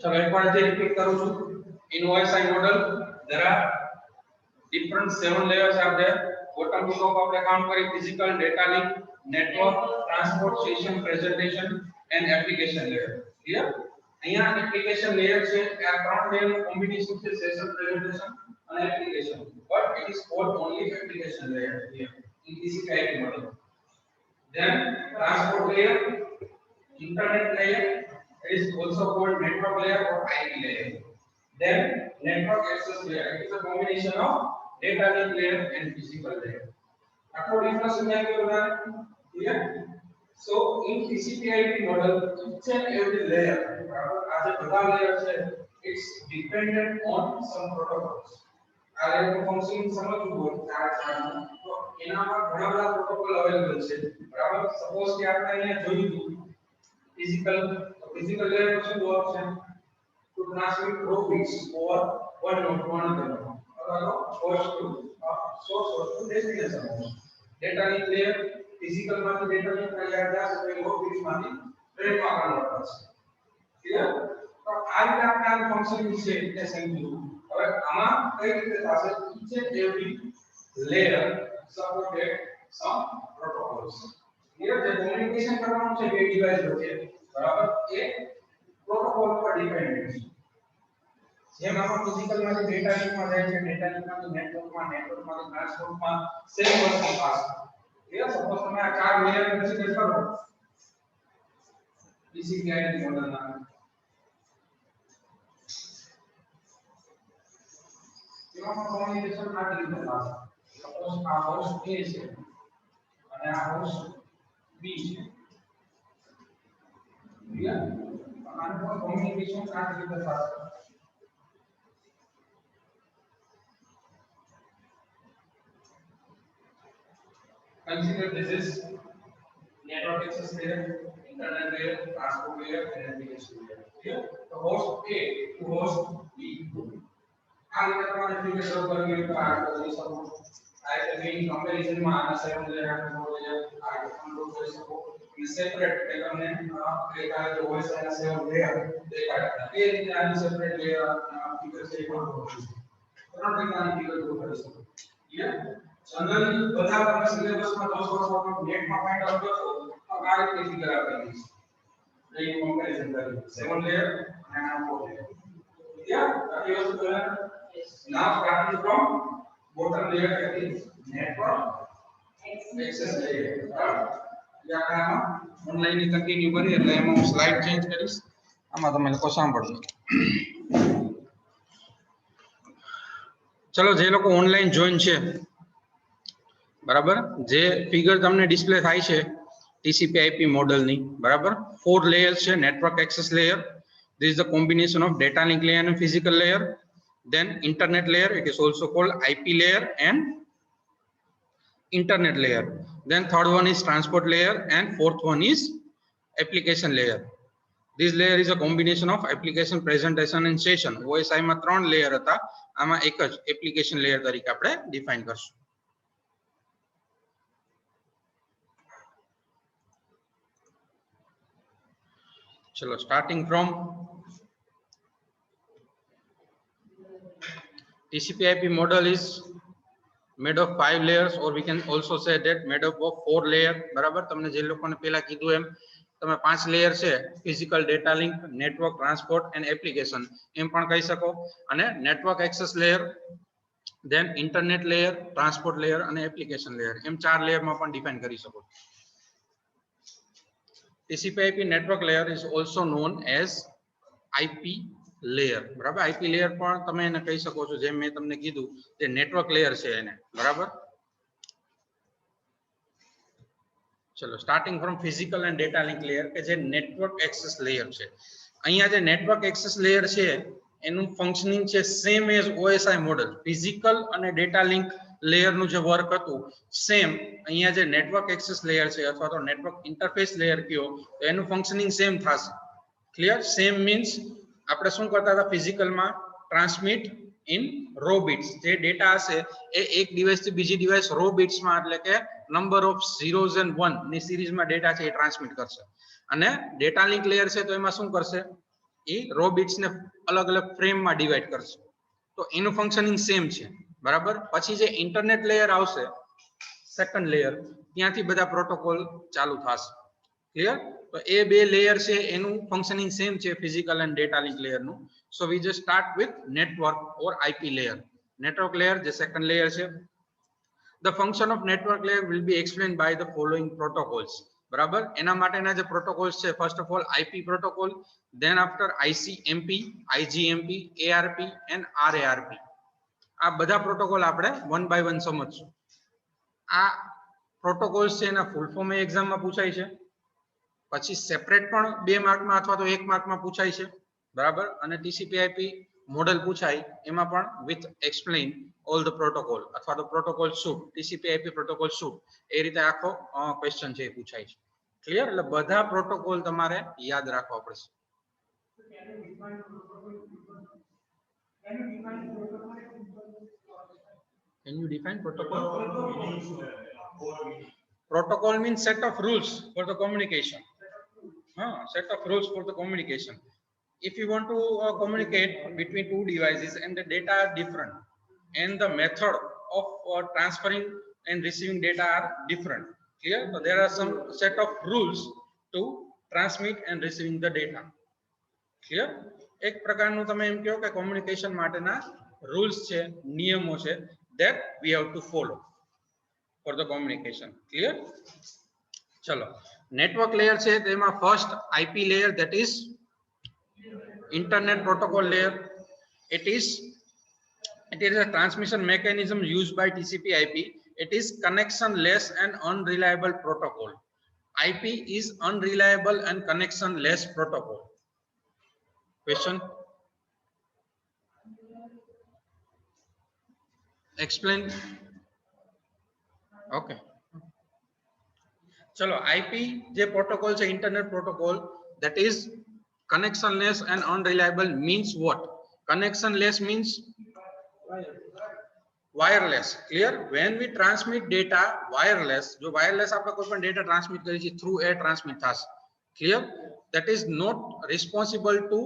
चलो एक बार रिपीट करूं છું. In OSI model there are different 7 layers are there. Bottom to top આપણે કામ કરી physical, data link, network, transport, session, presentation and application layer. Clear? અહીંયા application layer છે કે આ ત્રણ layer નું combination છે session, presentation અને application. But it is called only application layer here in TCP/IP model. Then transport layer, internet layer, it is also called network layer or IP layer. Then network access layer, it is a combination of data link layer and physical layer. આટલો difference સમજાઈ ગયો બધાને? Clear? So in TCP/IP model each and every layer, આ જે બધા layer છે it's dependent on some protocols. આ layer નું ફંક્શન સમજવું હોય તો એનામાં ઘણા બધા પ્રોટોકોલ અવેલેબલ છે. બરાબર? સપોઝ કે આપણે અહીંયા જોયું physical layer નું શું વર્ક છે? To transmit raw bits over one node to another node. Source to destination. Data link layer physical માંથી data link માં જશે તો raw bits માંથી ટ્રેન માં કન્વર્ટ થશે. ક્લિયર? તો આ રીતે આપણે આ ફંક્શન વિશે તે સમજ્યું. હવે આમાં કઈ રીતે થશે? each and every layer supported some protocols. Clear? જે કોમ્યુનિકેશન કરવાનું છે બે ડિવાઇસ વચ્ચે, બરાબર, એ પ્રોટોકોલ પર ડિપેન્ડન્ટ છે. જેમ આમાં ફિઝિકલ માંથી ડેટા લિંક માં જાય છે, ડેટા લિંક માંથી નેટવર્ક માંથી ટ્રાન્સપોર્ટ માં સેમ વસ્તુ થશે. ક્લિયર? સપોઝ તમે આ ચાર લેયર કન્સિડર કરો TCP/IP મોડેલ ના, એમાં કોમ્યુનિકેશન આ રીતે થશે. સપોઝ આ હોસ્ટ A છે અને આ હોસ્ટ B છે. ક્લિયર? આનું કોમ્યુનિકેશન આ રીતે થશે. Consider this is network access layer, internet layer, transport layer, and application layer. Here, the host A to host B. આ રીતે તમારે ફિગર શરૂ કરવી હોય તો આ કરી શકો. આ રીતે મેઇન કમ્પેરિઝન માં આના 7 લેયર આના 4 લેયર આ કંટ્રોલ કરી શકો. એ સેપરેટ કે તમને ડેટા જે હોય છે એના 7 લેયર દેખાડે. એ રીતે આની સેપરેટ લેયર ફિગર છે પણ કરી શકો. ત્રણ પ્રકારની ફિગર કરી શકો. ક્લિયર? જનરલી બધા તમે સિલેબસમાં જોશો તો નેટમાં ફાઇન્ડ આઉટ કરશો તો આ રીતે ફિગર આપેલી છે. એ કમ્પેરિઝન કરી 7 લેયર અને આ 4 લેયર. ક્લિયર? આટલી વસ્તુ પહેલા now starting from bottom layer that is network access layer. या આમાં ઓનલાઈન ની કન્ટિન્યુ કરી એટલે એમાં હું સ્લાઇડ ચેન્જ કરીશ. આમાં તમે લોકો સાંભળજો. ચલો જે લોકો ઓનલાઈન જોઈન છે, બરાબર, જે ફિગર તમને ડિસ્પ્લે થાય છે TCP/IP મોડેલ ની, બરાબર, 4 લેયર્સ છે. Network access layer, this is the combination of data link layer and physical layer. Then internet layer, it is also called IP layer and internet layer. Then third one is transport layer and fourth one is application layer. This layer is a combination of application, presentation and session. OSI માં 3 layer હતા, આમાં એક જ application layer તરીકે આપણે define કરશું. चलो starting from TCP/IP model is made of 5 layers, or we can also say that made up of 4 layer. બરાબર, તમને જે લોકોને પહેલા કીધું એમ તમે 5 લેયર છે, physical, data link, network, transport and application એમ પણ કહી શકો. અને network access layer, then internet layer, transport layer અને એપ્લિકેશન લેયર એમ 4 લેયરમાં પણ ડિફાઇન કરી શકો. TCP/IP network layer is also known as IP layer. બરાબર, IP layer પણ તમે એને કહી શકો છો. જેમ મેં તમને કીધું તે નેટવર્ક લેયર છે એને. બરાબર, ચલો starting from physical and data link layer કે જે નેટવર્ક એક્સેસ લેયર છે. અહીંયા જે નેટવર્ક એક્સેસ લેયર છે એનું ફંક્શનિંગ છે same as OSI model. Physical અને ડેટા લિંક લેયર નું જે વર્ક હતું સેમ અહીંયા જે નેટવર્ક એક્સેસ લેયર છે અથવા તો નેટવર્ક ઇન્ટરફેસ લેયર કયો તો એનું ફંક્શનિંગ સેમ થશે. ક્લિયર? સેમ મીન્સ આપણે શું કરતા હતા ફિઝિકલમાં ટ્રાન્સમિટ ઇન રો બિટ્સ. જે ડેટા હશે એ એક ડિવાઇસ થી બીજી ડિવાઇસ રો બિટ્સમાં એટલે કે નંબર ઓફ 0s and 1 ની સિરીઝમાં ડેટા છે એ ટ્રાન્સમિટ કરશે. અને ડેટા લિંક લેયર છે તો એમાં શું કરશે, એ રો બિટ્સ ને અલગ અલગ ફ્રેમમાં ડિવાઈડ કરશે. તો એનું ફંક્શનિંગ સેમ છે, બરાબર. પછી જે ઇન્ટરનેટ લેયર આવશે, સેકન્ડ લેયર, ત્યાંથી બધા પ્રોટોકોલ ચાલુ થશે. ક્લિયર? તો એ બે લેયર છે એનું ફંક્શનિંગ સેમ છે, physical and data link layer નું. So we just start with network or IP layer. Network layer જે સેકન્ડ લેયર છે. The function of network layer will be explained by the following protocols. બરાબર. એના માટેના જે protocols છે, first of all IP protocol, then after ICMP, IGMP, ARP and RARP. આ બધા protocol આપણે વન બાય વન સમજશું. આ પ્રોટોકોલ્સ છે એના ફૂલ ફોર્મ એક્ઝામમાં પૂછાય છે, પછી સેપરેટ પણ 2 માર્કમાં અથવા તો 1 માર્કમાં પૂછાય છે, બરાબર. અને TCP/IP મોડેલ પૂછાય એમાં પણ with explain all the protocol અથવા તો protocol suite, TCP/IP protocol suite, એ રીતે આખો ક્વેશ્ચન છે એ પૂછાય છે. ક્લિયર? એટલે બધા પ્રોટોકોલ તમારે યાદ રાખવા પડશે. Can you define protocol? Protocol means set of rules for the communication. Set of rules for the communication. If you want to communicate between two devices and the data are different and the method of transferring and receiving data are different. Clear? So there are some set of rules to transmit and receiving the data. Clear? એક પ્રકારનું તમે એમ કહો કે communication માટેના rules છે, નિયમો છે, that we have to follow for the communication. Clear? ચલો, નેટવર્ક લેયર છે તેમાં first IP layer, that is internet protocol layer. It is a transmission mechanism used by TCP/IP. It is connectionless and unreliable protocol. IP is unreliable and connectionless protocol. Question? Explain. Okay. ચલો, IP જે protocol છે, internet protocol, that is connectionless and unreliable means what? Connectionless means wireless. Clear? When we transmit data wireless, જો wireless આપણે કોઈ પણ data transmit કરીએ છીએ through air transmit થશે. Clear? That is not responsible to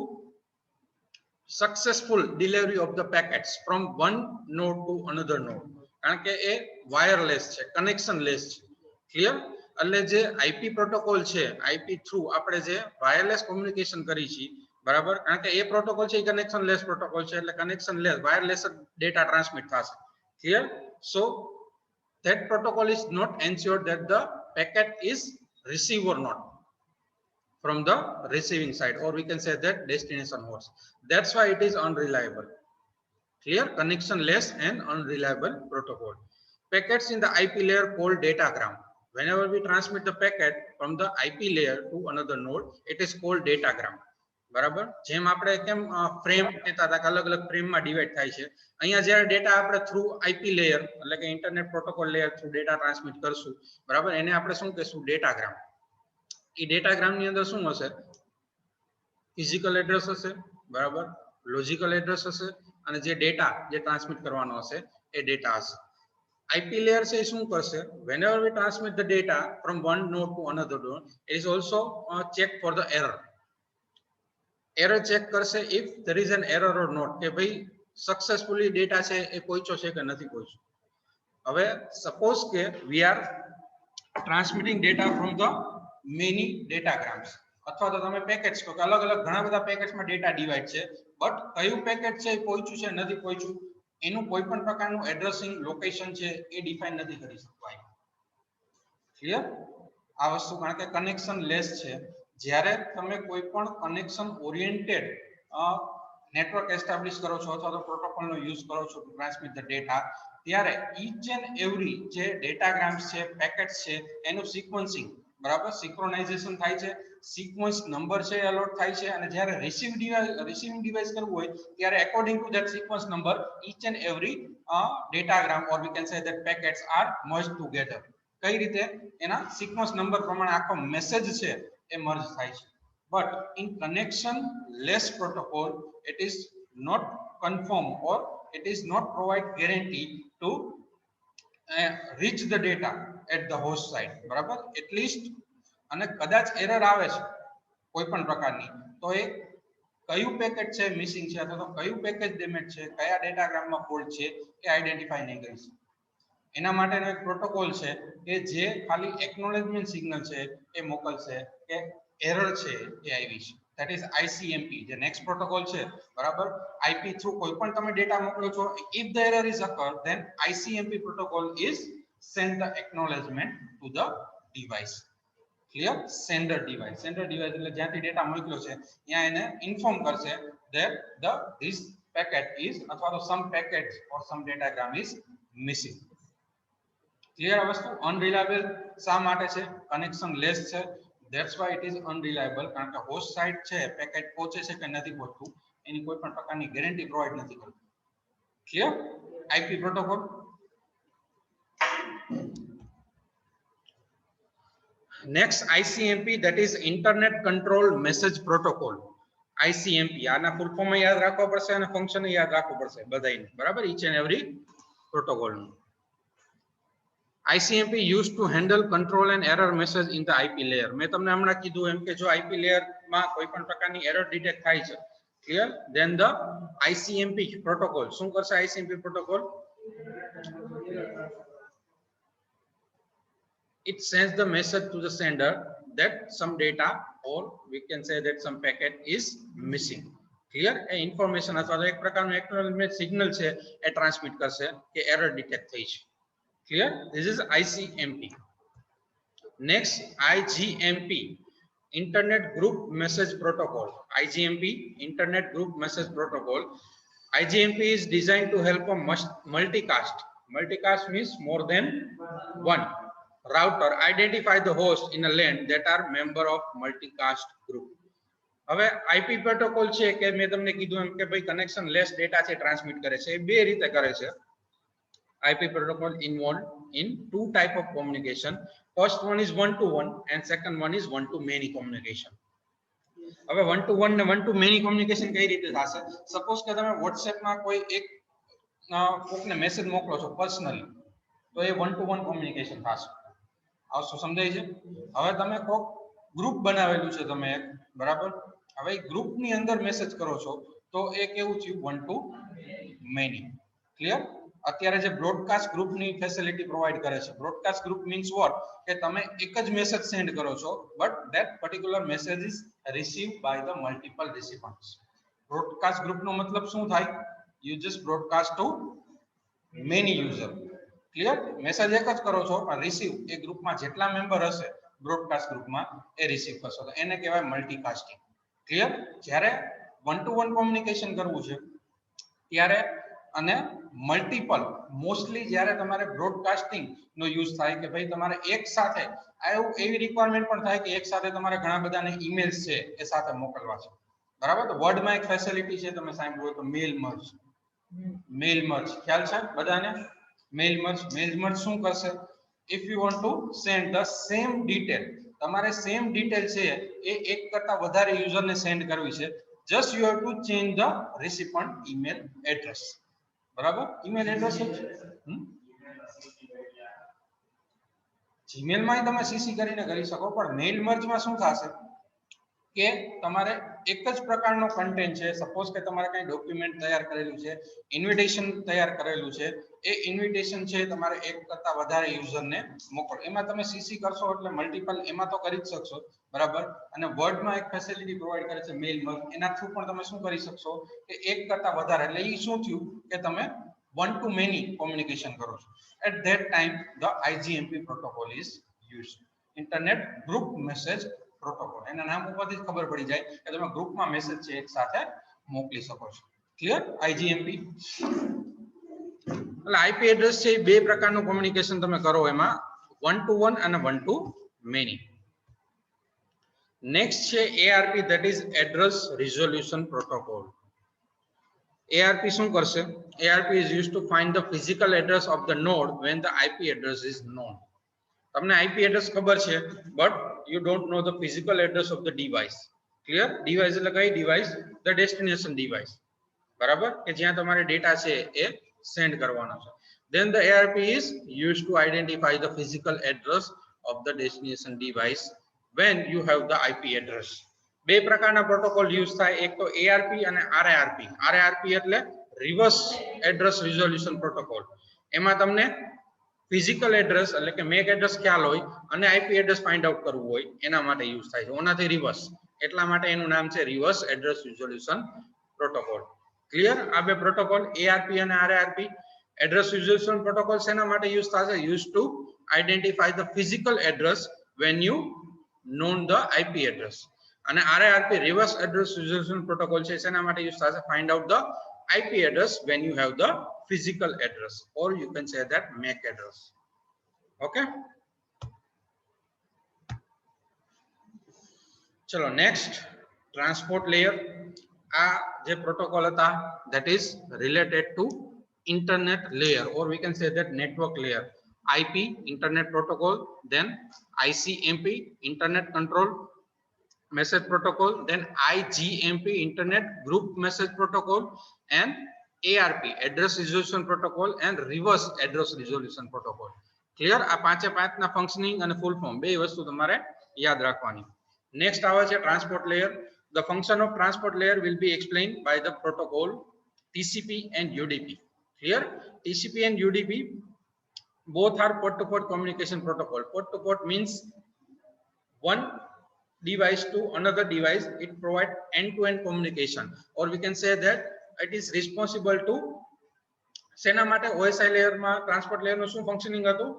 successful delivery of the packets from one node to another node. કારણ કે એ wireless છે, connectionless છે. Clear? એટલે જે આઈપી પ્રોટોકોલ છે, આઈપી થ્રુ આપણે જે વાયરલેસ કોમ્યુનિકેશન કરી છે, બરાબર. કારણ કે એ પ્રોટોકોલ છે એ કનેક્શનલેસ પ્રોટોકોલ છે, એટલે કનેક્શનલેસ વાયરલેસ ડેટા ટ્રાન્સમિટ થશે. Clear? So that protocol is not ensured that the packet is received or not from the receiving side, or we can say that destination host. That's why it is unreliable. Clear? Connectionless and unreliable protocol. Packets in the IP layer called datagram. Whenever we transmit the packet from the IP layer to another node, it is called datagram. બરાબર. જેમ આપણે કેમ frame કહેતા હતા કે અલગ અલગ ફ્રેમમાં ડિવાઈડ થાય છે, અહીંયા જ્યારે ડેટા આપણે થ્રુ આઈપી લેયર એટલે કે internet protocol layer through data transmit કરશું, બરાબર, એને આપણે શું કહેશું? ડેટાગ્રામ. એ ડેટાગ્રામની અંદર શું હશે? ફિઝિકલ એડ્રેસ હશે, બરાબર, લોજિકલ એડ્રેસ હશે, અને જે ડેટા જે ટ્રાન્સમિટ કરવાનો હશે એ ડેટા હશે. IP layer says શું કરશે? Whenever we transmit the data from one node to another node, it is also check for the error. Error check કરશે if there is an error or not, કે ભાઈ successfully data છે એ પહોંચ્યો છે કે નથી પહોંચ્યો. હવે suppose કે we are transmitting data from the many datagrams, અથવા તો તમે પેકેટ્સ કહો કે અલગ અલગ ઘણા બધા પેકેટ્સમાં ડેટા ડિવાઈડ છે, બટ કયું પેકેટ છે એ પહોંચ્યું છે નથી પહોંચ્યું એનું કોઈ પણ પ્રકારનું એડ્રેસિંગ લોકેશન છે એ ડિફાઇન નથી કરી શકવાય. ક્લિયર? આ વસ્તુ કારણ કે કનેક્શન લેસ છે. જ્યારે તમે કોઈ પણ કનેક્શન ઓરિએન્ટેડ નેટવર્ક એસ્ટાબ્લિશ કરો છો અથવા તો પ્રોટોકોલનો યુઝ કરો છો ટુ ટ્રાન્સમિટ ધ ડેટા, ત્યારે ઈચ એન્ડ એવરી જે ડેટાગ્રામ્સ છે, પેકેટ્સ છે, એનું સિક્વન્સિંગ, બરાબર, સિંક્રોનાઇઝેશન થાય છે, સિક્વન્સ નંબર છે અલોટ થાય છે, અને જ્યારે રિસીવિંગ ડિવાઇસ કરવું હોય ત્યારે according to that sequence number each and every datagram or we can say that packets are merge together. કઈ રીતે? એના સિક્વન્સ નંબર પ્રમાણે આખો મેસેજ છે એ મર્જ થાય છે. But in connectionless protocol it is not confirm or it is not provide guarantee to reach the data at the host side, બરાબર, at least. અને કદાચ એરર આવે છે કોઈ પણ પ્રકારની, તો એ કયું પેકેટ છે મિસિંગ છે અથવા તો કયું પેકેજ ડેમેજ છે, કયા ડેટાગ્રામમાં ફોલ્ટ છે એ આઈડેન્ટિફાઈ નહીં કરી શકે. એના માટેનો એક પ્રોટોકોલ છે કે જે ખાલી એકનોલેજમેન્ટ સિગ્નલ છે એ મોકલશે કે એરર છે એ આવી છે. that is ICMP. જે નેક્સ્ટ પ્રોટોકોલ છે, બરાબર, IP થ્રુ કોઈ પણ તમે ડેટા મોકલો છો, if the error is occur then ICMP protocol is send the acknowledgement to the device. Clear? Sender device એટલે જ્યાંથી ડેટા મોકલ્યો છે ત્યાં એને ઇન્ફોર્મ કરશે that the this packet is અથવા તો some packets or some datagram is missing. Clear? આ વસ્તુ અનરિલાયબલ શા માટે છે? કનેક્શન લેસ છે, that's why it is unreliable. કારણ કે હોસ્ટ સાઇટ છે પેકેટ પહોંચે છે કે નથી પહોંચતું એની કોઈ પણ પ્રકારની ગેરંટી પ્રોવાઈડ નથી કરતું. Clear? IP protocol. Next, ICMP, that is Internet Control Message Protocol. ICMP આના ફૂલ ફોર્મ યાદ રાખવા પડશે અને ફંક્શન યાદ રાખવું પડશે બધાયને, બરાબર, each and every protocol નું. ICMP used to handle control and error message in the IP layer. મેં તમને હમણાં કીધું એમ કે જો IP layer માં કોઈ પણ પ્રકારની error detect થાય છે, clear, then the ICMP protocol શું કરશે? ICMP protocol it sends the message to the sender that some data or we can say that some packet is missing. Clear? A information અથવા તો એક પ્રકારનું acknowledgement signal છે એ transmit કરશે કે error detect થઈ છે. Clear? This is ICMP. Next, IGMP, Internet Group Message Protocol. IGMP, Internet Group Message Protocol. IGMP is designed to help a multicast. Multicast means more than one router identify the host in a LAN that are member of multicast group. હવે IP protocol છે કે મેં તમને કીધું એમ કે ભાઈ connection less data છે transmit કરે છે, એ બે રીતે કરે છે. IP protocol involved in two type of communication. First one is one to one and second one is one to many communication. હવે one to one ને one to many communication કઈ રીતે થશે? સપોઝ કે તમે WhatsApp માં કોઈ એક કોકને મેસેજ મોકલો છો પર્સનલી, તો એ one to one communication થશે. આ શું સમજાય છે? હવે તમે કોક ગ્રુપ બનાવેલું છે તમે એક, બરાબર, હવે ગ્રુપની અંદર મેસેજ કરો છો તો એ કેવું થયું? one to many. ક્લિયર? અત્યારે જે બ્રોડકાસ્ટ ગ્રુપની ફેસિલિટી પ્રોવાઈડ કરે છે, બ્રોડકાસ્ટ ગ્રુપ મીન્સ વોટ? કે તમે એક જ મેસેજ સેન્ડ કરો છો but that particular message is received by the multiple recipients. Broadcast ગ્રુપનો મતલબ શું થાય? You just broadcast to many user. Clear? Message એક જ કરો છો પણ રિસીવ એ ગ્રુપમાં જેટલા મેમ્બર હશે બ્રોડકાસ્ટ ગ્રુપમાં એ રિસીવ કરશો, તો એને કહેવાય મલ્ટીકાસ્ટિંગ. ક્લિયર? જ્યારે વન ટુ વન કોમ્યુનિકેશન કરવું છે ત્યારે અને મલ્ટિપલ, મોસ્ટલી જ્યારે તમારે બ્રોડકાસ્ટિંગ નો યુઝ થાય કે ભાઈ તમારે એક સાથે એવી રિક્વાયરમેન્ટ પણ થાય કે એક સાથે તમારે ઘણા બધાને ઈમેલ્સ છે એ સાથે મોકલવા છે, બરાબર. તો વર્ડમાં એક ફેસિલિટી છે, તમે સાંભળ્યું હોય તો મેલ મર્જ. મેલ મર્જ ખ્યાલ છે બધાને? મેલ મર્જ શું કરશે? If you want to send the same detail, તમારે સેમ ડિટેલ છે એ એક કરતા વધારે યુઝરને સેન્ડ કરવી છે, just you have to change the recipient email address. બરાબર? ઈમેલ એડ્રેસ જીમેલ માં તમે સીસી કરીને કરી શકો, પણ મેલ મર્જમાં શું થશે કે તમારે એક જ પ્રકારનો કન્ટેન્ટ છે, સપોઝ કે તમારે કઈ ડોક્યુમેન્ટ તૈયાર કરેલું છે, ઇન્વિટેશન તૈયાર કરેલું છે, એ ઇન્વિટેશન છે તમારે એક કરતા વધારે યુઝરને મોકલો, એમાં તમે સીસી કરશો એટલે મલ્ટિપલ એમાં તો કરી જ શકશો, બરાબર. અને વર્ડમાં એક ફેસિલિટી પ્રોવાઈડ કરે છે મેલ મર્જ, એના થ્રુ પણ તમે શું કરી શકશો કે એક કરતા વધારે, એટલે એ શું થયું કે તમે one to many communication કરો છો. At that time the IGMP protocol is used, Internet Group Message Protocol. એના નામ ઉપરથી જ ખબર પડી જાય કે તમે ગ્રુપમાં મેસેજ છે એક સાથે મોકલી શકો છો. ક્લિયર? IGMP એટલે IP એડ્રેસ છે એ બે પ્રકારનું કોમ્યુનિકેશન તમે કરો એમાં, one to one અને one to many. નેક્સ્ટ છે ARP, that is Address Resolution Protocol. ARP શું કરશે? ARP is used to find the physical address of the node when the IP address is known. તમને IP address ખબર છે but you don't know the physical address of the device. Clear? device એટલે કઈ device? The destination device. બરાબર? કે જ્યાં તમારે data છે એ સેન્ડ કરવાનો છે. Then the ARP is used to identify the physical address of the destination device when you have the IP address. બે પ્રકારના પ્રોટોકોલ યુઝ થાય, એક તો ARP અને RARP. RARP એટલે રિવર્સ એડ્રેસ રિઝોલ્યુશન પ્રોટોકોલ. એમાં તમને ફિઝિકલ એડ્રેસ એટલે કે મેક એડ્રેસ ખ્યાલ હોય અને IP એડ્રેસ ફાઇન્ડ આઉટ કરવું હોય એના માટે યુઝ થાય છે. ઓનાથી રિવર્સ, એટલા માટે એનું નામ છે reverse address resolution protocol. Clear? આ બે પ્રોટોકોલ ARP અને RARP. એડ્રેસ રિઝોલ્યુશન પ્રોટોકોલ શેના માટે યુઝ થશે? Use to identify the physical address when you known the IP address. અને RARP reverse address resolution protocol છે, શેના માટે યુઝ થશે? Find out the IP address when you have the physical address, or you can say that MAC address. Okay. ચલો next, transport layer. આ જે protocol હતા that is related to internet layer, or we can say that network layer. IP internet protocol, then ICMP internet control message protocol, then IGMP internet group message protocol, and ARP address resolution protocol and reverse address resolution protocol. Clear? આ પાંચે પાંચના functioning અને full form બે વસ્તુ તમારે યાદ રાખવાની. Next આવે છે transport layer. The function of transport layer will be explained by the protocol TCP and UDP. Clear? TCP and UDP both are port-to-port communication protocol. Port-to-port means one device to another device. It provides end-to-end communication, or we can say that it is responsible to સેના માટે OSI layer માં transport layer નું શું functioning હતું?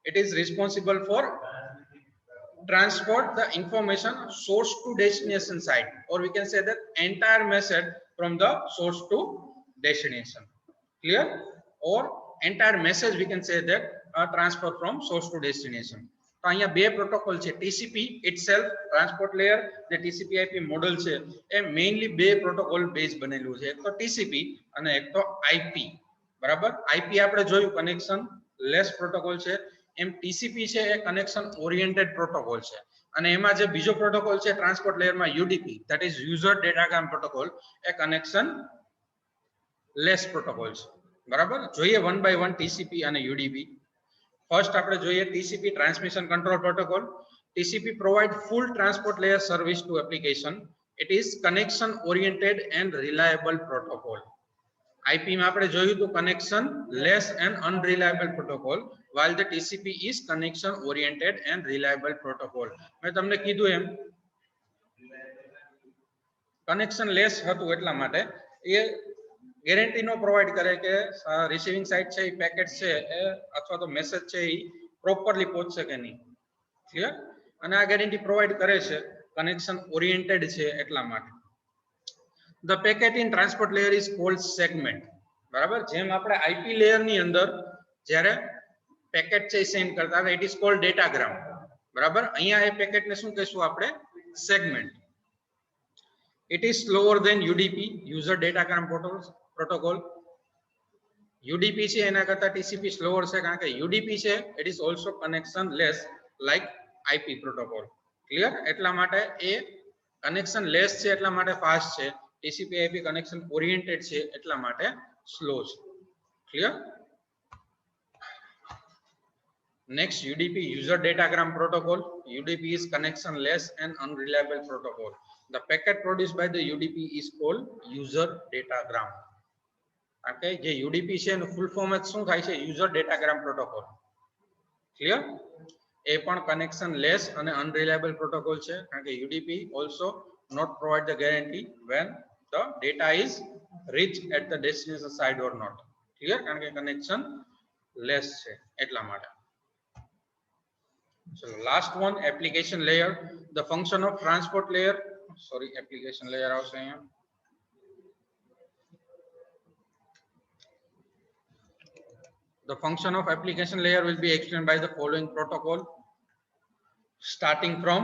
It is responsible for transport the information source to destination site, or we can say that entire message from the source to destination. Clear? Or entire message we can say that transfer from source to destination. તો અહીંયા બે protocol છે. TCP itself transport layer જે TCP IP model છે એ mainly બે protocol base બનેલું છે. એક તો TCP અને એક તો IP. બરાબર? IP આપણે જોયું કનેક્શન લેસ પ્રોટોકોલ છે, એમ TCP છે એ કનેક્શન ઓરિએન્ટેડ પ્રોટોકોલ છે. અને એમાં જે બીજો પ્રોટોકોલ છે ટ્રાન્સપોર્ટ લેયરમાં UDP, that is user datagram protocol, એ કનેક્શન લેસ પ્રોટોકોલ છે. બરાબર? જોઈએ વન બાય વન TCP અને UDP. ફર્સ્ટ આપણે જોઈએ TCP transmission control protocol. TCP provide full transport layer service to application. It is connection oriented and reliable protocol. IP માં આપણે જોયું તો connection less and unreliable protocol, while the TCP is connection oriented and reliable protocol. મેં તમને કીધું એમ connection less હતું એટલા માટે એ ગેરંટી નો પ્રોવાઈડ કરે કે રિસીવિંગ સાઇટ છે એ પેકેટ છે એ અથવા તો મેસેજ છે એ પ્રોપરલી પહોંચશે કે નહીં. ક્લિયર? અને આ ગેરંટી પ્રોવાઈડ કરે છે કનેક્શન ઓરિએન્ટેડ છે એટલા માટે. The packet in transport layer is called segment. બરાબર? જેમ આપણે IP લેયર ની અંદર જ્યારે પેકેટ છે સેન્ડ કરતા હતા it is called datagram. બરાબર? અહીંયા એ પેકેટ ને શું કહેશું આપણે? Segment. It is slower than UDP, user datagram protocol. UDP છે એના કરતા TCP slower છે કારણ કે UDP છે it is also connection less like IP protocol. Clear? એટલા માટે એ connection less છે એટલા માટે fast છે. TCP IP connection oriented છે એટલા માટે slow છે. Clear? Next, UDP, user datagram protocol. UDP is connection less and unreliable protocol. The packet produced by the UDP is called user datagram. Okay, જે UDP છે એનું full form શું થાય છે? User datagram protocol. Clear? એ પણ connection less અને unreliable protocol છે કારણ કે UDP also not provide the guarantee when the data is reached at the destination side or not. Clear? કારણ કે connection less છે એટલા માટે. So last one, application layer. The function of transport layer, sorry, application layer આવશે અહીંયા. The function of application layer will be explained by the following protocol, starting from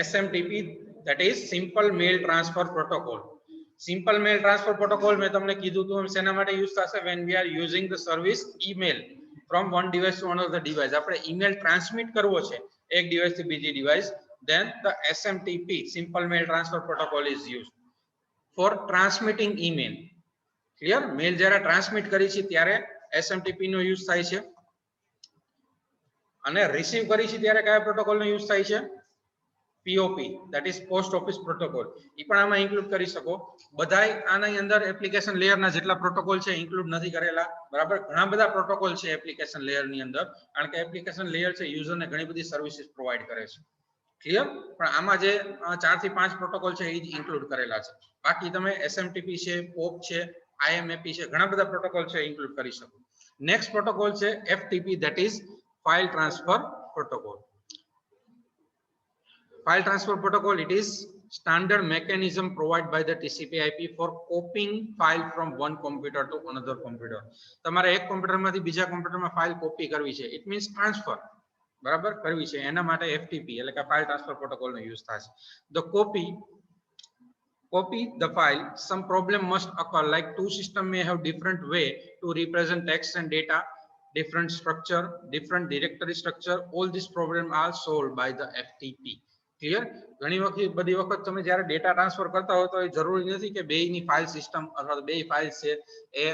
SMTP, that is simple mail transfer protocol. Simple mail transfer protocol મેં તમને કીધું હતું શેના માટે use થશે? when we are using the service email from one device to another device. આપણે email transmit કરવો છે એક device થી બીજી device, then the SMTP, simple mail transfer protocol, is used for transmitting email. Clear? mail જ્યારે transmit કરી છે ત્યારે SMTP નો યુઝ થાય છે અને receive કરી છે ત્યારે કયા પ્રોટોકોલ નો યુઝ થાય છે? POP that is post office protocol એ પણ આમાં ઇન્ક્લુડ કરી શકો બધાય આની અંદર એપ્લિકેશન લેયર ના જેટલા પ્રોટોકોલ છે ઇન્ક્લુડ નથી કરેલા બરાબર ઘણા બધા પ્રોટોકોલ છે એપ્લિકેશન લેયર ની અંદર કારણ કે એપ્લિકેશન લેયર છે યુઝર ને ઘણી બધી સર્વિસીસ પ્રોવાઈડ કરે છે ક્લિયર પણ આમાં જે 4 થી 5 પ્રોટોકોલ છે એ જ ઇન્ક્લુડ કરેલા છે બાકી તમે SMTP છે POP છે IMAP છે ઘણા બધા પ્રોટોકોલ છે ઇન્ક્લુડ કરી શકો નેક્સ્ટ પ્રોટોકોલ છે FTP that is file transfer protocol. File transfer protocol, it is standard mechanism provided by the TCP/IP for copying file from one computer to another computer. તમારે એક computer માંથી બીજા કોમ્પ્યુટરમાં file copy કરવી છે it means transfer બરાબર કરવી છે એના માટે FTP એટલે કે ફાઇલ ટ્રાન્સફર પ્રોટોકોલ નો યુઝ થશે the copy the file some problem must occur like two systems may have different way to represent text and data different structure different directory structure all these problems are solved by the FTP. Clear ઘણી બધી વખત તમે જ્યારે data transfer કરતા હો તો એ જરૂરી નથી કે બેયની ફાઇલ સિસ્ટમ અથવા બે ફાઇલ છે એ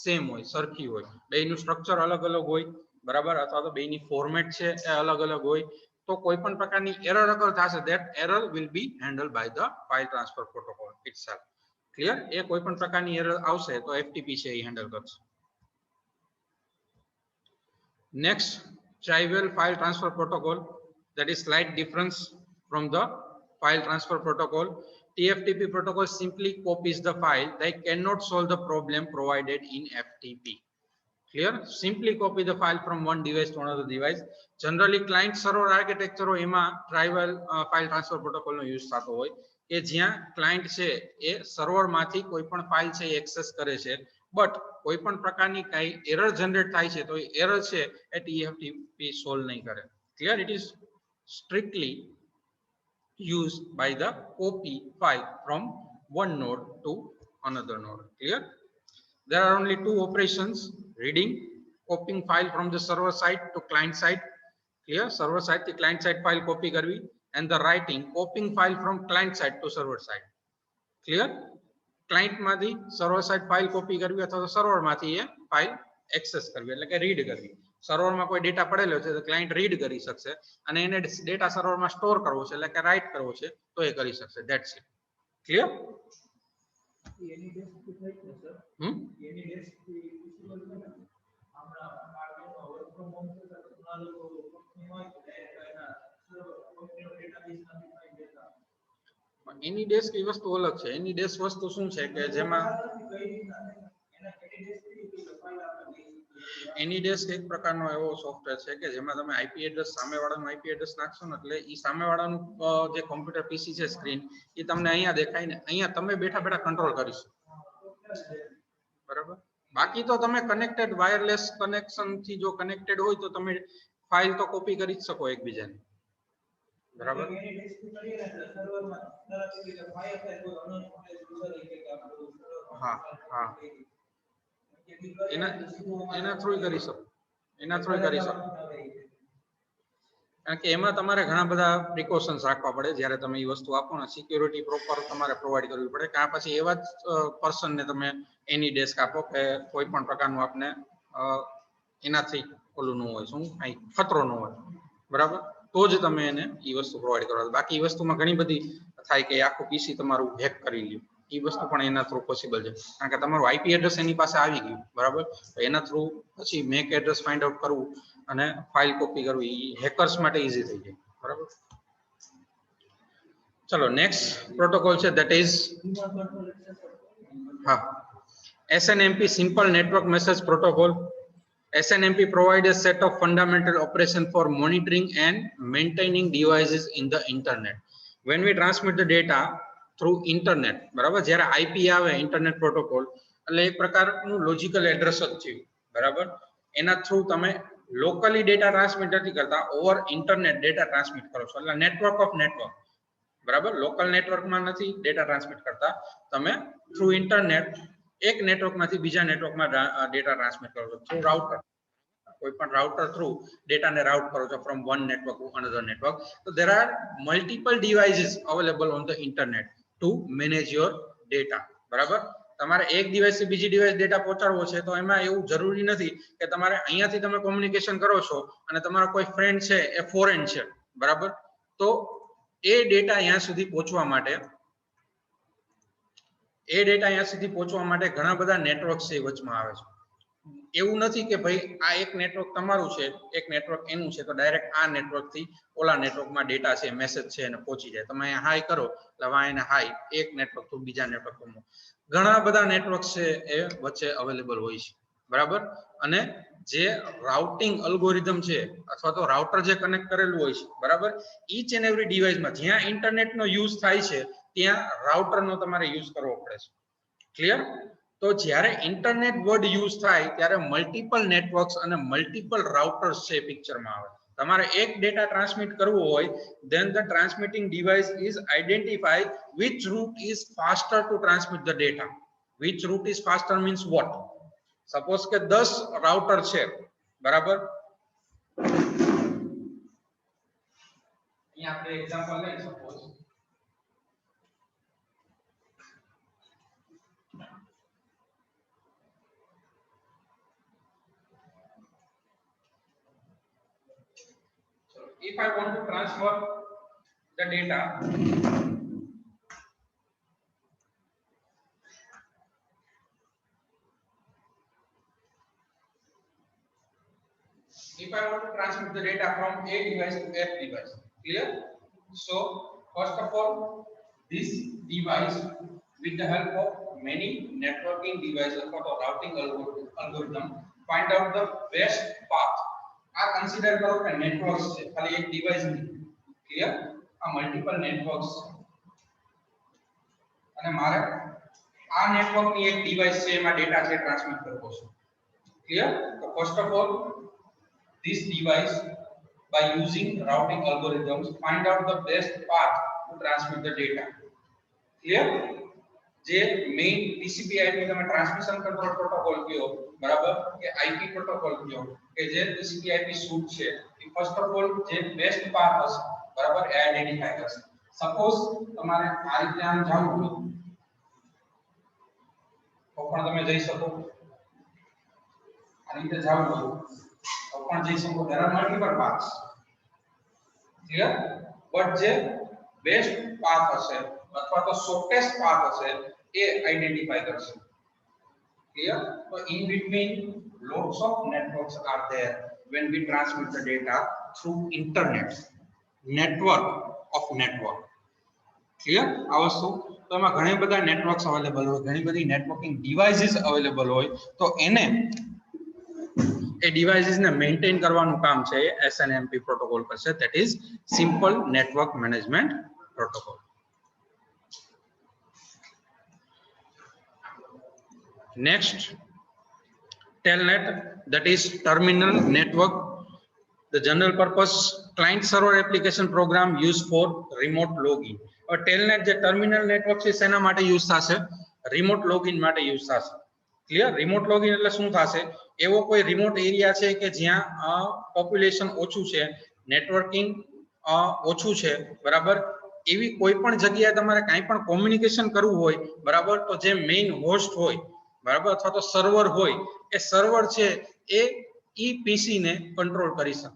સેમ હોય સરખી હોય બેયનું સ્ટ્રક્ચર અલગ અલગ હોય બરાબર અથવા તો બેયની ફોર્મેટ છે એ અલગ અલગ હોય તો કોઈ પણ પ્રકારની એરર અગર થશે that error will be handled by the file transfer protocol itself. Clear એ કોઈ પણ પ્રકારની એરર આવશે તો FTP છે એ હેન્ડલ કરશે. Next, trivial file transfer protocol, that is slight difference from the file transfer protocol. TFTP protocol simply copies the file. They cannot solve the problem provided in FTP. Clear? Simply copy the file from one device to another device. Generally, client server architecture એમાં trivial file transfer protocol નો use થતો હોય કે જ્યાં client છે એ server માંથી કોઈ પણ file છે એક્સેસ કરે છે બટ કોઈ પણ પ્રકારની કઈ એરર જનરેટ થાય છે તો એરર છે એ TFTP સોલ્વ નહીં કરે. Clear? It is strictly used by the copy file from one node to another node. Clear? There are only two operations: reading, copying file from the server side to client side. Clear? Server side to client side file copy karvi, and the writing, copying file from client side to server side. Clear? Client માંથી server side file copy કરવી અથવા તો server માંથી એ file access કરવી એટલે કે read કરવી. Server માં કોઈ ડેટા પડેલો છે તો ક્લાયન્ટ રીડ કરી શકશે અને એને ડેટા સર્વર માં સ્ટોર કરવો છે એટલે કે રાઇટ કરવો છે તો એ કરી શકશે. That's it. Clear? Any desk થી થઈ છે સર એની ડેસ્ક થી પોસિબલ છે ને આપણા કાર્યનો વર્ક ફ્રોમ હોમ છે તો ઘણા લોકો કંપની હોય તો ડાયરેક્ટ એના કંપનીનો ડેટાબેઝ માંથી ફાઇલ દેતા એની ડેસ્ક એ વસ્તુ અલગ છે. એની ડેસ્ક વસ્તુ શું છે કે જેમાં એની ડેસ્ક એક પ્રકારનો એવો સોફ્ટવેર છે કે જેમાં તમે આઈપી એડ્રેસ સામેવાળાનું આઈપી એડ્રેસ નાખશો ને એટલે ઈ સામેવાળાનું જે કોમ્પ્યુટર પીસી છે સ્ક્રીન એ તમને અહીંયા દેખાય ને અહીંયા તમે બેઠા બેઠા કંટ્રોલ કરીશો બરાબર. બાકી તો તમે કનેક્ટેડ વાયરલેસ કનેક્શન થી જો કનેક્ટેડ હોય તો તમે ફાઇલ તો કોપી કરી જ શકો એકબીજાની બરાબર. હા હા એના થ્રુ કરી શકો કારણ કે એમાં તમારે ઘણા બધા પ્રિકોશન્સ રાખવા પડે જ્યારે તમે એ વસ્તુ આપો ને સિક્યોરિટી પ્રોપર તમારે પ્રોવાઈડ કરવી પડે કે પછી એવા જ પર્સનને તમે એની ડેસ્ક આપો કે કોઈ પણ પ્રકારનું આપને એનાથી ઓલું ન હોય શું કઈ ખતરો ન હોય બરાબર તો જ તમે એને એ વસ્તુ પ્રોવાઈડ કરવા. બાકી એ વસ્તુમાં ઘણી બધી થાય કે આખું પીસી તમારું હેક કરી લ્યું એ વસ્તુ પણ એના થ્રુ પોસિબલ છે કારણ કે તમારું આઈપી એડ્રેસ એની પાસે આવી ગયું બરાબર તો એના થ્રુ પછી મેક એડ્રેસ ફાઇન્ડ આઉટ કરવું અને ફાઇલ કોપી કરવી એ હેકર્સ માટે ઈઝી થઈ જાય બરાબર. ચલો નેક્સ્ટ પ્રોટોકોલ છે ધેટ ઇઝ હા SNMP simple network message protocol. SNMP provides a set of fundamental operations for monitoring and maintaining devices in the internet. When we transmit the data through internet, બરાબર જ્યારે IP આવે internet protocol એટલે એક પ્રકારનું logical address જ છે બરાબર. એના થ્રુ તમે લોકલી ડેટા ટ્રાન્સમિટ નથી કરતા ઓવર ઇન્ટરનેટ ડેટા ટ્રાન્સમિટ કરો છો એટલે નેટવર્ક ઓફ નેટવર્ક બરાબર. લોકલ નેટવર્કમાં નથી ડેટા ટ્રાન્સમિટ કરતા તમે થ્રુ ઇન્ટરનેટ એક નેટવર્કમાંથી બીજા નેટવર્કમાં ડેટા ટ્રાન્સમિટ કરો છો થ્રુ રાઉટર કોઈ પણ રાઉટર થ્રુ ડેટાને રાઉટ કરો છો from one network to another network. તો there are multiple devices available on the internet to manage your data બરાબર. તમારે એક ડિવાઇસથી બીજી ડિવાઇસ ડેટા પહોંચાડવો છે તો એમાં એવું જરૂરી નથી કે તમારે અહીંયાથી તમે કોમ્યુનિકેશન કરો છો અને તમારો કોઈ ફ્રેન્ડ છે એ ફોરેન છે બરાબર તો એ ડેટા અહીંયા સુધી પહોંચવા માટે ઘણા બધા નેટવર્ક છે વચમાં આવે છે. એવું નથી કે ભાઈ આ એક નેટવર્ક તમારું છે, એક નેટવર્ક એનું છે, તો ડાયરેક્ટ આ નેટવર્ક થી ઓલા નેટવર્કમાં ડેટા છે, મેસેજ છે એને પહોંચી જાય. તમે અહીંયા હાઈ કરો એટલે વાયને હાઈ એક નેટવર્ક થી બીજા નેટવર્ક પર ઘણા બધા નેટવર્ક છે એ વચ્ચે અવેલેબલ હોય છે, બરાબર. અને જે રાઉટિંગ અલ્ગોરિધમ છે અથવા તો રાઉટર જે કનેક્ટ કરેલું હોય છે, બરાબર, ઈચ એન્ડ એવરી ડિવાઇસમાં જ્યાં ઇન્ટરનેટનો યુઝ થાય છે ત્યાં રાઉટરનો તમારે યુઝ કરવો પડે છે. ક્લિયર? તો જ્યારે ઇન્ટરનેટ વર્ડ યુઝ થાય ત્યારે મલ્ટિપલ નેટવર્ક્સ અને મલ્ટિપલ રાઉટર્સ છે પિક્ચરમાં આવે. તમારે એક ડેટા ટ્રાન્સમિટ કરવો હોય, then the transmitting device is identify which route is faster to transmit the data. Which route is faster means what? Suppose કે 10 રાઉટર છે, બરાબર. અહીંયા આપણે એક્ઝામ્પલ લઈએ. Suppose if I want to transfer the data, if I want to transmit the data from A device to F device, clear? So first of all, this device with the help of many networking devices for the routing algorithm find out the best path. આ consider કરો કે networks છે, ખાલી એક device નહીં. Clear? આ multiple networks છે અને મારે આ નેટવર્કની એક ડિવાઇસ છે એમાં ડેટા છે ટ્રાન્સમિટ કરવો છે. ક્લિયર? તો first of all this device by using routing algorithms find out the best path to transmit the data. Clear? જે મેઇન TCP IP તમે ટ્રાન્સમિશન કંટ્રોલ પ્રોટોકોલ કયો, બરાબર, કે IP પ્રોટોકોલ કયો, કે જે TCP IP સૂટ છે એ ફર્સ્ટ ઓફ ઓલ જે બેસ્ટ પાથ હશે, બરાબર, એ આઈડેન્ટિફાઈ કરશે. સપોઝ તમારે આ રીતે આમ જવું હોય તો પણ તમે જઈ શકો, આ રીતે જવું હોય તો પણ જઈ શકો. there are multiple paths. Clear? but જે બેસ્ટ પાથ હશે અથવા તો શોર્ટેસ્ટ પાથ હશે એ આઈડેન્ટિફાઈ કરશે. Clear? so in between lots of networks are there when we transmit the data through internet, network of network. Clear? આ વસ્તુ તો એમાં ઘણી બધા નેટવર્ક્સ અવેલેબલ હોય, ઘણી બધી નેટવર્કિંગ ડિવાઇસીસ અવેલેબલ હોય, તો એને એ ડિવાઇસીસ ને મેન્ટેન કરવાનું કામ છે એ SNMP પ્રોટોકોલ કરશે, that is simple network management protocol. Next, telnet, that is terminal network, the general purpose client server application program used for remote login. और telnet જે terminal network છે શેના માટે યુઝ થશે? remote login માટે use થશે. Clear? remote login એટલે શું થશે? એવો કોઈ રિમોટ એરિયા છે કે જ્યાં પોપ્યુલેશન ઓછું છે, નેટવર્કિંગ ઓછું છે, બરાબર, એવી કોઈ પણ જગ્યાએ તમારે કાંઈ પણ કોમ્યુનિકેશન કરવું હોય, બરાબર, તો જે મેઇન હોસ્ટ હોય, બરાબર, અથવા તો સર્વર હોય, એ સર્વર છે એ ઈ પીસી ને કંટ્રોલ કરી શકે.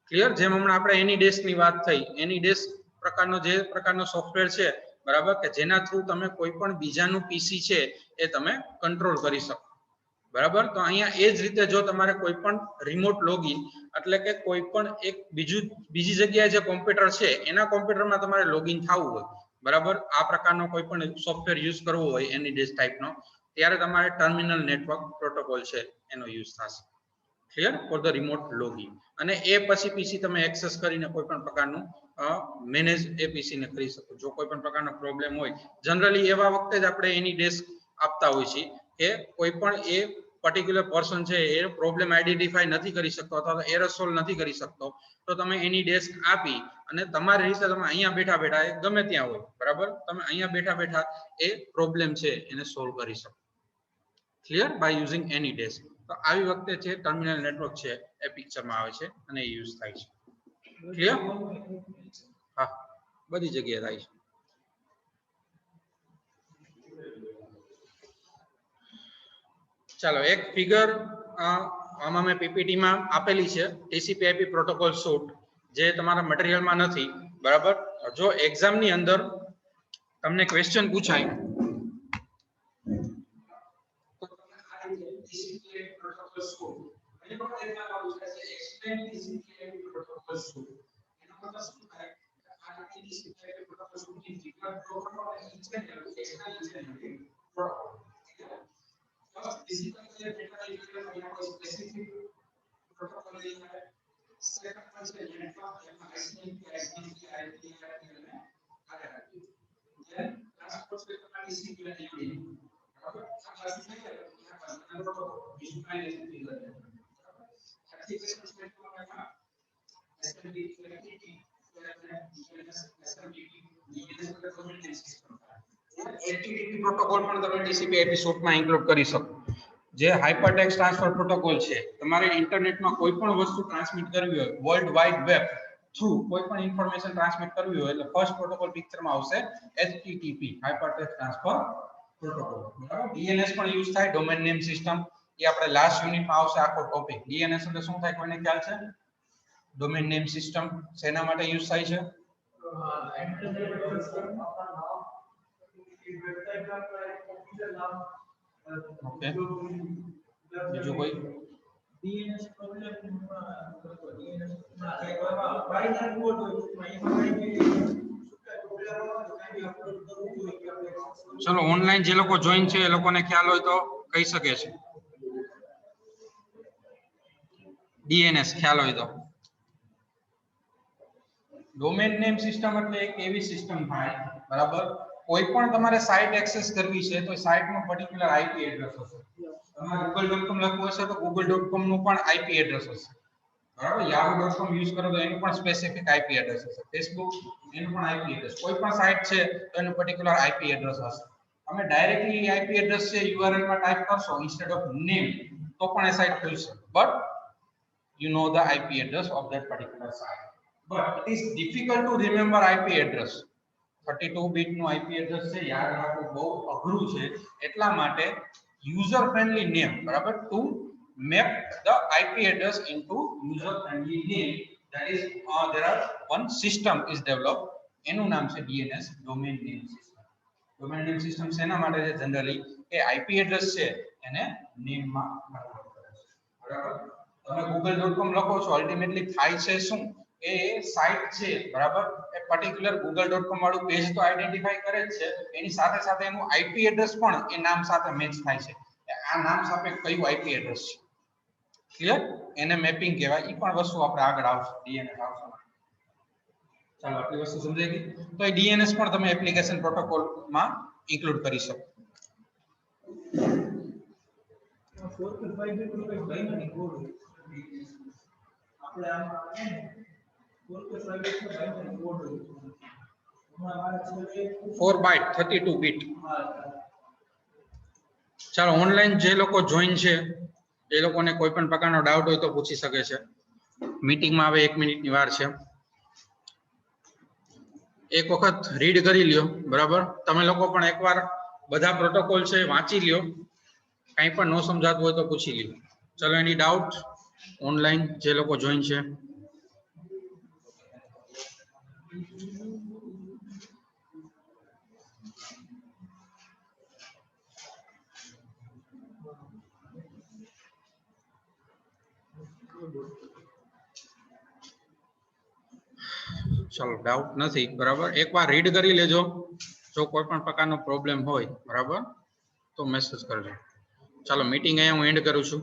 ક્લિયર? જેમ હમણાં આપણે એની ડેસ્ક ની વાત થઈ, એની ડેસ્ક પ્રકારનો જે પ્રકારનો સોફ્ટવેર છે, બરાબર, કે જેના થ્રુ તમે કોઈ પણ બીજાનું પીસી છે એ તમે કંટ્રોલ કરી શકો, બરાબર. તો અહીંયા એ જ રીતે જો તમારે કોઈ પણ રિમોટ લોગિન એટલે કે કોઈ પણ એક બીજી જગ્યાએ જે કોમ્પ્યુટર છે એના કોમ્પ્યુટરમાં તમારે લોગિન થવું હોય, બરાબર, આ પ્રકારનો કોઈ પણ સોફ્ટવેર યુઝ કરવો હોય એની ડેસ્ક ટાઈપનો, ત્યારે તમારે ટર્મિનલ નેટવર્ક પ્રોટોકોલ છે એનો યુઝ થશે. Clear? For the remote login. અને એ પછી પીસી તમે એક્સેસ કરીને કોઈ પણ પ્રકારનું મેનેજ એ પીસી ને કરી શકો. જો કોઈ પણ પ્રકારનો પ્રોબ્લેમ હોય, જનરલી એવા વખતે જ આપણે એની ડેસ્ક આપતા હોય છે કે કોઈ પણ એ પર્ટિક્યુલર પર્સન છે એ પ્રોબ્લેમ આઈડેન્ટિફાઈ નથી કરી શકતો અથવા તો એરર સોલ્વ નથી કરી શકતો, તો તમે એની ડેસ્ક આપી અને તમારી રીતે તમે અહીંયા બેઠા બેઠા એ ગમે ત્યાં હોય, બરાબર, તમે અહીંયા બેઠા બેઠા એ પ્રોબ્લેમ છે એને સોલ્વ કરી શકો. Clear? By using AnyDesk. તો આવી વખતે છે ટર્મિનલ નેટવર્ક છે એ પિક્ચરમાં આવે છે અને એ યુઝ થાય છે. ક્લિયર? હા, બધી જગ્યાએ થાય છે. ચાલો એક ફિગર આમાં મેં પીપીટી માં આપેલી છે, TCP/IP પ્રોટોકોલ સૂટ, જે તમારા મટીરીયલમાં નથી, બરાબર, જો એક્ઝામ ની અંદર તમને ક્વેશ્ચન પૂછાય તો તમે આ રીતે TCP/IP પ્રોટોકોલ શું એની પર એક્ઝામ પૂછાય છે એક્સપ્લેન TCP/IP પ્રોટોકોલ શું એનો મતલબ શું થાય આ TCP/IP પ્રોટોકોલ શું છે વિકલ્પ પ્રોટોકોલ અને એક્સપ્લેન પ્રોટોકોલ physical data या कोई specific protocol नहीं है second one से network या ICMP ICMP IP में आगे रखिए then transport से अपना TCP नहीं बराबर अब बात नहीं है यहाँ पर प्रोटोकॉल visualization की जरूरत है एप्लीकेशन स्टेटमेंट में था SMTP DNS protocol system HTTP protocol પણ તમે TCP/IP સૂટમાં ઇન્ક્લુડ કરી શકો જે હાઇપરટેક્સ્ટ ટ્રાન્સફર પ્રોટોકોલ છે તમારે ઇન્ટરનેટમાં કોઈ પણ વસ્તુ ટ્રાન્સમિટ કરવી હોય વર્લ્ડ વાઇડ વેબ થ્રુ કોઈ પણ ઇન્ફોર્મેશન ટ્રાન્સમિટ કરવી હોય એટલે ફર્સ્ટ પ્રોટોકોલ પિક્ચરમાં આવશે HTTP હાઇપરટેક્સ્ટ ટ્રાન્સફર પ્રોટોકોલ બરાબર DNS પણ યુઝ થાય ડોમેન નેમ સિસ્ટમ એ આપણે લાસ્ટ યુનિટમાં આવશે આખો ટોપિક DNS એટલે શું થાય કોઈને ખ્યાલ છે ડોમેન નેમ સિસ્ટમ શેના માટે યુઝ થાય છે ઓકે બીજું કોઈ DNS પ્રોબ્લેમ DNS ના બાયનરી કોડ હોય એમાં કઈ ચલો ઓનલાઈન જે લોકો જોઈન છે એ લોકોને ખ્યાલ હોય તો કહી શકે છે DNS ખ્યાલ હોય તો ડોમેન નેમ સિસ્ટમ એટલે એક એવી સિસ્ટમ થાય બરાબર કોઈ પણ તમારે સાઇટ એક્સેસ કરવી છે તો સાઇટનો પર્ટિક્યુલર IP એડ્રેસ હશે તમારે google.com લખવું હશે તો google.com નું પણ IP એડ્રેસ હશે બરાબર yahoo.com યુઝ કરો તો એનું પણ સ્પેસિફિક IP એડ્રેસ હશે Facebook એનું પણ IP એડ્રેસ કોઈ પણ સાઇટ છે તો એનું પર્ટિક્યુલર IP એડ્રેસ હશે તમે ડાયરેક્ટલી IP એડ્રેસ છે URL માં ટાઈપ કરશો ઇન્સ્ટેડ ઓફ નેમ તો પણ એ સાઇટ ખુલશે but you know the IP address of that particular site but it is difficult to remember IP address 32 bit નું IP address છે યાદ રાખવું બહુ અઘરું છે એટલા માટે user friendly name બરાબર to map the IP address into user friendly name that is there are one system is developed એનું નામ છે DNS domain name system domain name system શેના માટે છે જનરલી કે IP address છે એને નેમ માં કન્વર્ટ કરે છે બરાબર તમે google.com લખો છો અલ્ટિમેટલી થાય છે શું એ સાઇટ છે બરાબર એ પર્ટિક્યુલર google.com વાળું પેજ તો આઈડેન્ટિફાઈ કરે જ છે એની સાથે સાથે એનું IP એડ્રેસ પણ એ નામ સાથે મેચ થાય છે આ નામ સાથે કયું IP એડ્રેસ છે ક્લિયર એને મેપિંગ કહેવાય ઈ પણ વસ્તુ આપણે આગળ આવશે DNS આવશે ચાલો આટલી વસ્તુ સમજાઈ ગઈ તો એ DNS પણ તમે એપ્લિકેશન પ્રોટોકોલ માં ઇન્ક્લુડ કરી શકો 4 કે 5 બીટ નું કઈ બાઈનરી કોડ આપણે આમ 4 કે 5 બીટ નો બાઈનરી કોડ હોય હમણાં મારા છેલ્લે 4 બાઇટ 32 બીટ ચાલો ઓનલાઈન જે લોકો જોઈન છે એ લોકોને કોઈ પણ પ્રકારનો ડાઉટ હોય તો પૂછી શકે છે મીટિંગમાં આવે 1 મિનિટની વાર છે એક વખત રીડ કરી લ્યો બરાબર તમે લોકો પણ એકવાર બધા પ્રોટોકોલ છે વાંચી લ્યો કંઈ પણ ન સમજાતું હોય તો પૂછી લ્યો ચલો એની ડાઉટ ઓનલાઈન જે લોકો જોઈન છે ચલો ડાઉટ નથી બરાબર એકવાર રીડ કરી લેજો જો કોઈ પણ પ્રકારનો પ્રોબ્લેમ હોય બરાબર તો મેસેજ કરજો ચાલો મીટિંગ અહીંયા હું એન્ડ કરું છું